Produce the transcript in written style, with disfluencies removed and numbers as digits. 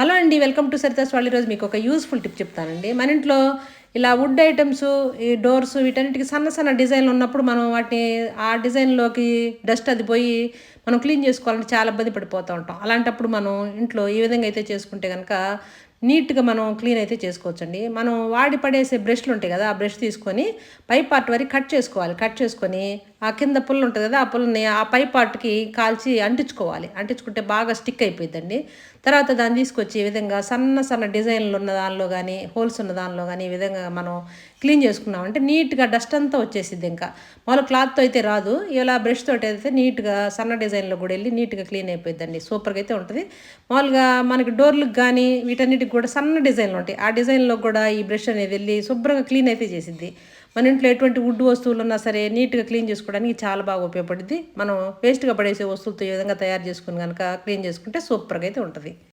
Hello అండి, welcome to Saritha's వాళ్ళు. ఈరోజు మీకు ఒక యూస్ఫుల్ టిప్ చెప్తానండి. మన ఇంట్లో ఇలా వుడ్ ఐటమ్స్, ఈ డోర్స్ వీటన్నిటికి సన్న సన్న డిజైన్లు ఉన్నప్పుడు మనం వాటిని ఆ డిజైన్లోకి డస్ట్ అది పోయి మనం క్లీన్ చేసుకోవాలంటే చాలా ఇబ్బంది పడిపోతూ ఉంటాం. అలాంటప్పుడు మనం ఇంట్లో ఈ విధంగా అయితే చేసుకుంటే కనుక నీట్గా మనం క్లీన్ అయితే చేసుకోవచ్చండి. మనం వాడి పడేసే బ్రష్లు ఉంటాయి కదా, ఆ బ్రష్ తీసుకొని పై పార్ట్ వరకు కట్ చేసుకోవాలి. కట్ చేసుకొని ఆ కింద పుల్ల ఉంటుంది కదా, ఆ పుల్లని ఆ పై పార్ట్కి కాల్చి అంటించుకోవాలి. అంటించుకుంటే బాగా స్టిక్ అయిపోయిందండి. తర్వాత దాన్ని తీసుకొచ్చి ఈ విధంగా సన్న సన్న డిజైన్లు ఉన్న దానిలో కానీ, హోల్స్ ఉన్న దానిలో కానీ ఈ విధంగా మనం క్లీన్ చేసుకున్నామంటే నీట్గా డస్ట్ అంతా వచ్చేసిద్ది. ఇంకా మామూలు క్లాత్తో అయితే రాదు, ఇలా బ్రష్ తోటి అయితే నీట్గా సన్న డిజైన్లో కూడా వెళ్ళి నీట్గా క్లీన్ అయిపోయిందండి. సూపర్గా అయితే ఉంటుంది. మామూలుగా మనకి డోర్లకు కానీ వీటన్నిటికి కూడా సన్న డిజైన్లు ఉంటాయి. ఆ డిజైన్లో కూడా ఈ బ్రష్ అనేది వెళ్ళి శుభ్రంగా క్లీన్ అయితే చేసిద్ది. మన ఇంట్లో ఎటువంటి వుడ్ వస్తువులు ఉన్నా సరే నీట్గా క్లీన్ చేసుకోవడానికి చాలా బాగా ఉపయోగపడుద్ది. మనం వేస్ట్గా పడేసే వస్తువులతో ఈ విధంగా తయారు చేసుకుని కనుక క్లీన్ చేసుకుంటే సూపర్గా అయితే ఉంటుంది.